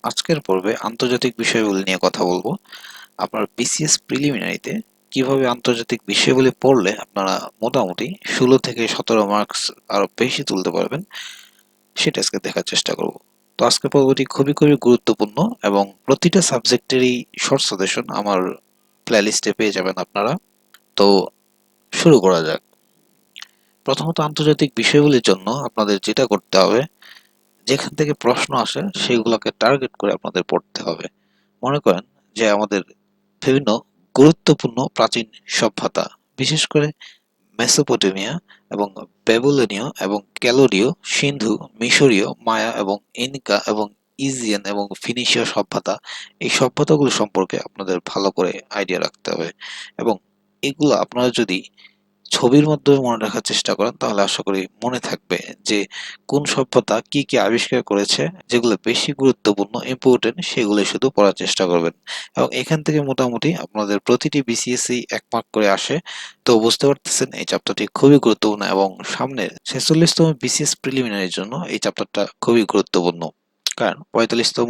আজকের পর্বে আন্তর্জাতিক বিষয়গুলি নিয়ে কথা বলবো। আপনার বিসিএস প্রিলিমিনারিতে কিভাবে আন্তর্জাতিক বিষয়গুলি পড়লে আপনারা মোটামুটি 16 থেকে 17 মার্কস আরো বেশি তুলতে পারবেন, সেটা আজকে দেখার চেষ্টা করব। তো আজকের পর্বটি খুবই খুবই গুরুত্বপূর্ণ এবং প্রতিটা সাবজেক্টেরই শর্ট সাজেশন আমার প্লেলিস্টে পেয়ে যাবেন আপনারা। তো শুরু করা যাক। প্রথমত আন্তর্জাতিক বিষয়গুলির জন্য আপনাদের যেটা করতে হবে, যেখান থেকে প্রশ্ন আসে সেগুলোকে টার্গেট করে আপনাদের পড়তে হবে। মনে করেন যে আমাদের বিভিন্ন গুরুত্বপূর্ণ প্রাচীন সভ্যতা, বিশেষ করে মেসোপটেমিয়া এবং ব্যাবিলনীয় এবং ক্যালোডীয়, সিন্ধু, মিশরীয়, মায়া এবং ইনকা এবং ইজিয়ান এবং ফিনিশীয় সভ্যতা, এই সভ্যতাগুলো সম্পর্কে আপনাদের ভালো করে আইডিয়া রাখতে হবে। এবং এগুলো আপনারা যদি ছবির মাধ্যমে মনে রাখার চেষ্টা করেন তাহলে আশা করি মনে থাকবে যে কোন সভ্যতা কি কি আবিষ্কার করেছে, যেগুলো বেশি গুরুত্বপূর্ণ ইম্পর্টেন্ট সেগুলো শুধু পড়ার চেষ্টা করবেন। এবং এখান থেকে মোটামুটি আপনাদের প্রতিটি বিসিএসই 1 মার্ক করে আসে। তো বুঝতে পারতেছেন এই চ্যাপ্টারটি খুবই গুরুত্বপূর্ণ এবং সামনের 46তম বিসিএস প্রিলিমিনারির জন্য এই চ্যাপ্টারটা খুবই গুরুত্বপূর্ণ। কারণ 45তম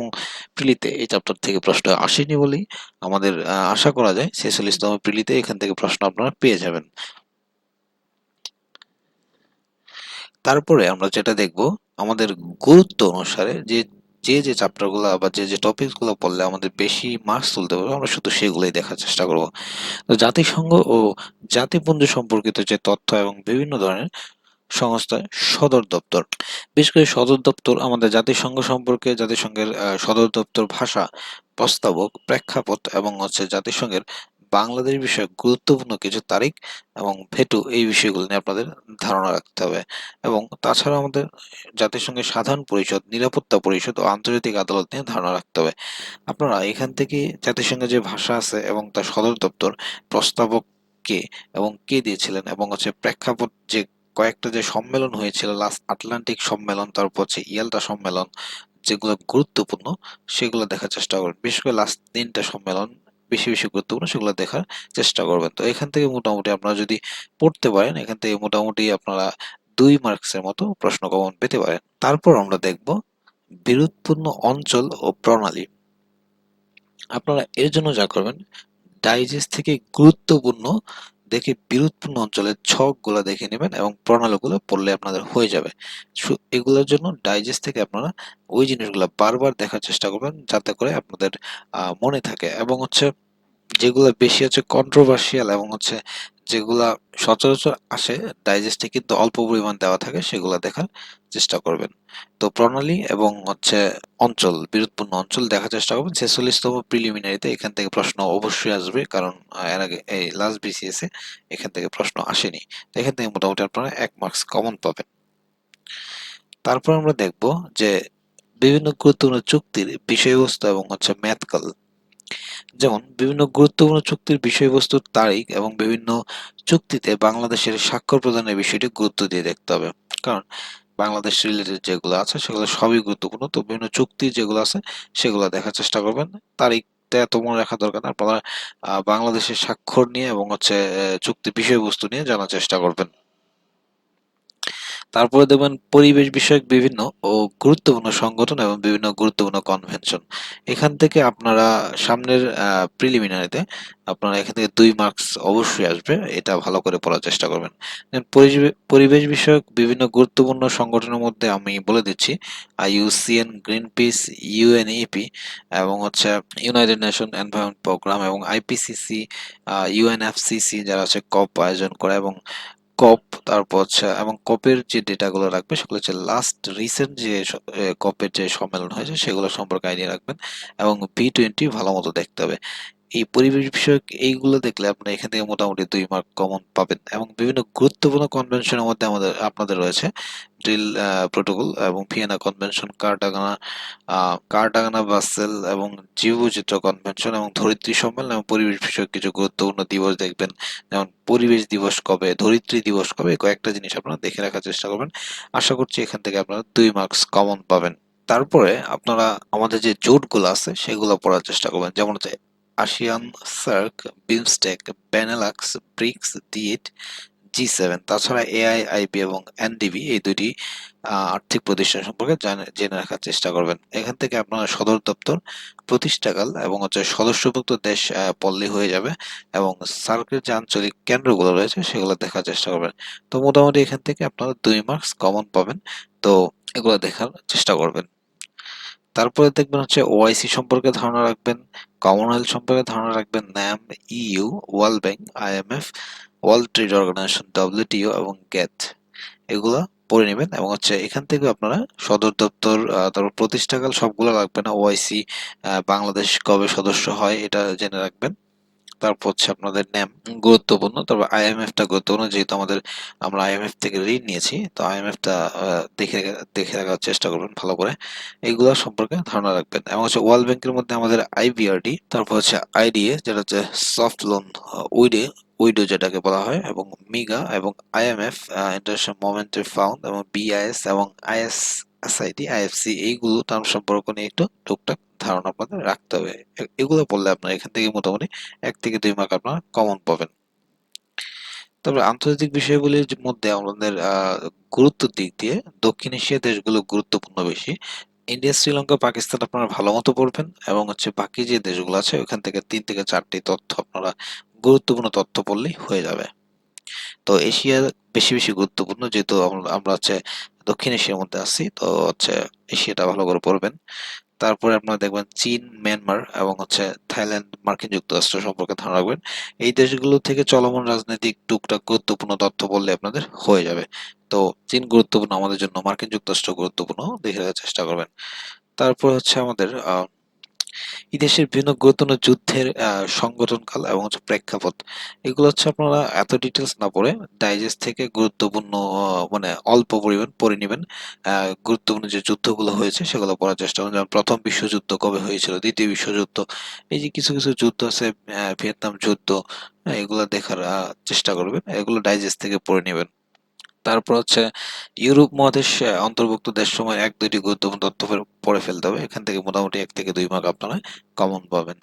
প্রিলিতে এই চ্যাপ্টার থেকে প্রশ্ন আসেনি বলেই আমাদের আশা করা যায় 46তম প্রিলিতে এখান থেকে প্রশ্ন আপনারা পেয়ে যাবেন। তারপরে আমরা যেটা দেখব, আমাদের গুরুত্ব অনুসারে যে যে যে চ্যাপ্টারগুলো বা যে যে টপিকসগুলো পড়লে আমাদের বেশি মার্কস তুলতে পারবো আমরা শুধু সেগুলোই দেখার চেষ্টা করব। তো জাতিসংঘ ও জাতিপুঞ্জ সম্পর্কিত যে তথ্য এবং বিভিন্ন ধরনের সংস্থার সদর দপ্তর, বিশেষ করে সদর দপ্তর আমাদের জাতিসংঘ সম্পর্কে, জাতিসংঘের সদর দপ্তর ভাষা, প্রস্তাবক, প্রেক্ষাপট এবং জাতিসংঘের বাংলাদেশ বিষয়ক গুরুত্বপূর্ণ কিছু তারিখ এবং ভেটু, এই বিষয়গুলো নিয়ে আপনাদের ধারণা রাখতে হবে। এবং তাছাড়া আমাদের জাতিসংঘের সাধারণ পরিষদ, নিরাপত্তা পরিষদ ও আন্তর্জাতিক আদালত নিয়ে ধারণা রাখতে হবে। আপনারা এখান থেকে জাতিসংঘের যে ভাষা আছে এবং তার সদর দপ্তর, প্রস্তাবক কে এবং কে দিয়েছিলেন, এবং প্রেক্ষাপট যে কয়েকটা যে সম্মেলন হয়েছিল, লাস্ট আটলান্টিক সম্মেলন, তারপর ইয়ালটা সম্মেলন, যেগুলো গুরুত্বপূর্ণ সেগুলো দেখার চেষ্টা করবেন। বিশেষ করে লাস্ট 3টা সম্মেলন বেশি বেশি গুরুত্বপূর্ণ, সেগুলো দেখার চেষ্টা করবেন। তো এখান থেকে মোটামুটি আপনারা যদি পড়তে পারেন, এখান থেকে মোটামুটি আপনারা 2 মার্কসের মতো প্রশ্ন কমন পেতে পারেন। তারপর আমরা দেখব বিরোধপূর্ণ অঞ্চল ও প্রণালী। আপনারা এর জন্য যা করবেন, ডাইজেস্ট থেকে গুরুত্বপূর্ণ দেখে বিরোধপূর্ণ অঞ্চলের ছকগুলো দেখে নেবেন এবং প্রণালীগুলো পড়লে আপনাদের হয়ে যাবে। এগুলোর জন্য ডাইজেস্ট থেকে আপনারা ওই জিনিসগুলো বারবার দেখার চেষ্টা করবেন যাতে করে আপনাদের মনে থাকে। এবং যেগুলো বেশি কন্ট্রোভার্সিয়াল এবং যেগুলা সচরাচর আসে ডাইজেস্টে কিন্তু অল্প পরিমাণ দেওয়া থাকে, সেগুলো দেখার চেষ্টা করবেন। তো প্রণালী এবং অঞ্চল, বিরোধপূর্ণ অঞ্চল দেখার চেষ্টা করবেন। 46তম প্রিলিমিনারিতে এখান থেকে প্রশ্ন অবশ্যই আসবে, কারণ এর আগে এই লাস্ট বিসিএস এ এখান থেকে প্রশ্ন আসেনি। তো এখান থেকে মোটামুটি আপনারা 1 মার্কস কমন পাবেন। তারপর আমরা দেখব যে বিভিন্ন গুরুত্বপূর্ণ চুক্তির বিষয়বস্তু এবং ম্যাথকাল, যেমন বিভিন্ন গুরুত্বপূর্ণ চুক্তির বিষয়বস্তুর তারিখ এবং বিভিন্ন চুক্তিতে বাংলাদেশের স্বাক্ষর প্রদানের বিষয়টি গুরুত্ব দিয়ে দেখতে হবে। কারণ বাংলাদেশ রিলেটেড যেগুলো আছে সেগুলো সবই গুরুত্বপূর্ণ। তো বিভিন্ন চুক্তি যেগুলো আছে সেগুলো দেখার চেষ্টা করবেন। তারিখটা এত মনে রাখা দরকার না, আপনারা বাংলাদেশের স্বাক্ষর নিয়ে এবং চুক্তির বিষয়বস্তু নিয়ে জানার চেষ্টা করবেন। তারপরে দেখবেন পরিবেশ বিষয়ক বিভিন্ন ও গুরুত্বপূর্ণ সংগঠন এবং বিভিন্ন গুরুত্বপূর্ণ কনভেনশন। এখান থেকে আপনারা সামনের প্রিলিমিনারিতে আপনারা এখান থেকে 2 মার্কস অবশ্যই আসবে, এটা ভালো করে পড়ার চেষ্টা করবেন। Then পরিবেশ বিষয়ক বিভিন্ন গুরুত্বপূর্ণ সংগঠনের মধ্যে আমি বলে দিচ্ছি IUCN, গ্রিনপিস, ইউএনইপি এবং ইউনাইটেড নেশন এনভায়রনমেন্ট প্রোগ্রাম এবং আইপিসিসি, ইউএনএফসিসি যারা কপ আয়োজন করে, এবং কপ, তারপর এবং কপের যে ডেটাগুলো রাখবে সেগুলো লাস্ট রিসেন্ট যে কপের যে সম্মেলন হয়েছে সেগুলো সম্পর্কে আইডিয়া রাখবেন। এবং B20 ভালো মতো দেখতে হবে। এই পরিবেশ বিষয়ক এইগুলো দেখলে আপনি এখান থেকে মোটামুটি 2 মার্ক কমন পাবেন। এবং বিভিন্ন গুরুত্বপূর্ণ কনভেনশনের মধ্যে আপনাদের রয়েছে ড্রিল প্রোটোকল এবং ভিয়েনা কনভেনশন, কার্টাগানা বাসেল এবং জীববৈচিত্র্য কনভেনশন এবং ধরিত্রী সম্মেলন এবং পরিবেশ বিষয়ক কিছু গুরুত্বপূর্ণ দিবস দেখবেন, যেমন পরিবেশ দিবস কবে, ধরিত্রী দিবস কবে, কয়েকটা জিনিস আপনারা দেখে রাখার চেষ্টা করবেন। আশা করছি এখান থেকে আপনারা 2 মার্কস কমন পাবেন। তারপরে আপনারা আমাদের যে জোটগুলো আছে সেগুলো পড়ার চেষ্টা করবেন, যেমন ASEAN, SAARC, BIMSTEC, Benelux, BRICS, ডিট, G7, তাছাড়া এআই, আইবি এবং এনডিবি এই দুটি আর্থিক প্রতিষ্ঠান সম্পর্কে জেনে রাখার চেষ্টা করবেন। এখান থেকে আপনার সদর দপ্তর, প্রতিষ্ঠাকাল এবং সদস্যভুক্ত দেশ পল্লী হয়ে যাবে, এবং সার্কের যে আঞ্চলিক কেন্দ্রগুলো রয়েছে সেগুলো দেখার চেষ্টা করবেন। তো মোটামুটি এখান থেকে আপনারা 2 মার্কস কমন পাবেন। তো এগুলো দেখার চেষ্টা করবেন। তারপরে দেখবেন ওআইসি সম্পর্কে ধারণা রাখবেন, কমনওয়েলথ সম্পর্কে ধারণা রাখবেন, NAM, EU, World Bank, IMF, World Trade Organization, WTO এবং গেট, এগুলা পড়ে নেবেন। এবং এখান থেকে আপনারা সদর দপ্তর, তারপর প্রতিষ্ঠাকাল সবগুলো লাগবে না, ওআইসি বাংলাদেশ কবে সদস্য হয় এটা জেনে রাখবেন। তারপর আপনাদের ন্যাম গুরুত্বপূর্ণ, তারপর আইএমএফ টা গুরুত্বপূর্ণ, যেহেতু আমরা আইএমএফ থেকে ঋণ নিয়েছি, তো আইএমএফ টা দেখে দেখে রাখার চেষ্টা করবেন ভালো করে। এইগুলা সম্পর্কে ধারণা রাখবেন। এবং ওয়ার্ল্ড ব্যাংকের মধ্যে আমাদের আইবিআরডি, তারপর আইডিএ যেটা সফট লোন উইডে উইডো যেটাকে বলা হয়, এবং মিগা এবং আইএমএফ ইন্টারন্যাশনাল মনিটারি ফান্ড, এবং বিআইএস এবং আইএসআইডি, আইএফসি, এইগুলো টার্ম সম্পর্ক নিয়ে একটু টুকটাক ধারণা আপনাদের রাখতে হবে। এগুলো পড়লে আপনার এখান থেকে মোটামুটি 1 থেকে 2 মার্ক আপনারা কমন পাবেন। তবে আন্তর্জাতিক বিষয়গুলির মধ্যে আমাদের গুরুত্বের দিক দিয়ে দক্ষিণ এশিয়া দেশগুলো গুরুত্বপূর্ণ বেশি। ইন্ডিয়া, শ্রীলঙ্কা, পাকিস্তান আপনারা ভালো মতো পড়বেন, এবং বাকি যে দেশগুলো আছে ওখান থেকে 3 থেকে 4টি তথ্য আপনারা গুরুত্বপূর্ণ তথ্য পড়লেই হয়ে যাবে। তো এশিয়া বেশি বেশি গুরুত্বপূর্ণ, যেহেতু আমরা দক্ষিণ এশিয়ার মধ্যে আছি, তো এশিয়াটা ভালো করে পড়বেন। তারপরে আপনারা দেখবেন চীন, মিয়ানমার এবং থাইল্যান্ড, মার্কিন যুক্তরাষ্ট্র সম্পর্কে ধারণা রাখবেন। এই দেশগুলো থেকে চলমান রাজনৈতিক টুকটাক গুরুত্বপূর্ণ তথ্য বললে আপনাদের হয়ে যাবে। তো চীন গুরুত্বপূর্ণ আমাদের জন্য, মার্কিন যুক্তরাষ্ট্র গুরুত্বপূর্ণ, দেখে রাখার চেষ্টা করবেন। তারপর আমাদের এই দেশের বিভিন্ন গুরুত্বপূর্ণ যুদ্ধের সংগঠনকাল এবং প্রেক্ষাপট, এগুলো আপনারা এত ডিটেলস না পড়ে ডাইজেস্ট থেকে গুরুত্বপূর্ণ মানে অল্প পরিমাণ পড়ে নেবেন। গুরুত্বপূর্ণ যে যুদ্ধগুলো হয়েছে সেগুলো পড়ার চেষ্টা করুন, যেমন প্রথম বিশ্বযুদ্ধ কবে হয়েছিল, দ্বিতীয় বিশ্বযুদ্ধ, এই যে কিছু কিছু যুদ্ধ আছে, ভিয়েতনাম যুদ্ধ, এগুলো দেখার চেষ্টা করবেন, এগুলো ডাইজেস্ট থেকে পড়ে নেবেন। তারপর ইউরোপ মহাদেশ অন্তর্ভুক্ত দেশসমূহের 1-2টি গুরুত্বপূর্ণ তথ্য পড়ে ফেলতে হবে। এখান থেকে মোটামুটি 1 থেকে 2 মার্ক আপনারা কমন পাবেন।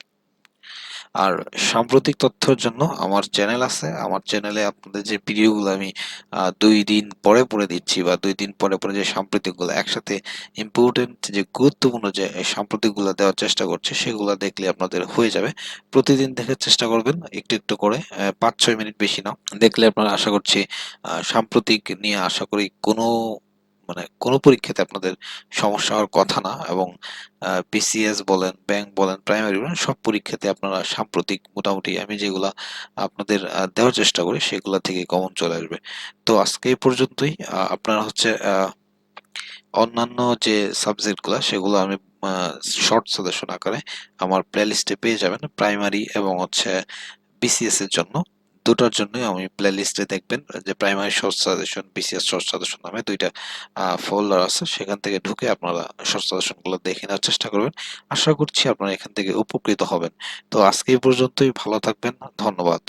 আর সাম্প্রতিক তথ্যের জন্য আমার চ্যানেল আছে, আমার চ্যানেলে আপনাদের যে ভিডিওগুলো আমি 2 দিন পরে পরে দিচ্ছি, বা 2 দিন পরে পরে যে সাম্প্রতিকগুলো একসাথে ইম্পর্টেন্ট যে গুরুত্বপূর্ণ যে সাম্প্রতিকগুলো দেওয়ার চেষ্টা করছি, সেগুলো দেখলে আপনাদের হয়ে যাবে। প্রতিদিন দেখার চেষ্টা করবেন একটু একটু করে, 5-6 মিনিট বেশি না, দেখলে আপনারা আশা করছি সাম্প্রতিক নিয়ে আশা করি কোনো পরীক্ষাতে আপনাদের সমস্যা হওয়ার কথা না। এবং বিসিএস বলেন, ব্যাংক বলেন, প্রাইমারি বলেন, সব পরীক্ষাতে আপনারা সাম্প্রতিক মোটামুটি আমি যেগুলা আপনাদের দেওয়ার চেষ্টা করি সেগুলা থেকে কমন চলে আসবে। তো আজকে এই পর্যন্তই। আপনারা অন্যান্য যে সাবজেক্টগুলা সেগুলো আমি শর্ট সাজেশন আকারে আমার প্লেলিস্টে পেয়ে যাবেন, প্রাইমারি এবং বিসিএস এর জন্য। দুটার জন্যই আমি প্লেলিস্টে দেখবেন যে primary short suggestion, BCS short suggestion নামে 2টা ফোল্ডার আছে, সেখান থেকে ঢুকে আপনারা শর্ট সাজেশন গুলো দেখে নেওয়ার চেষ্টা করবেন। আশা করছি আপনারা এখান থেকে উপকৃত হবেন। তো আজকে এই পর্যন্তই, ভালো থাকবেন, ধন্যবাদ।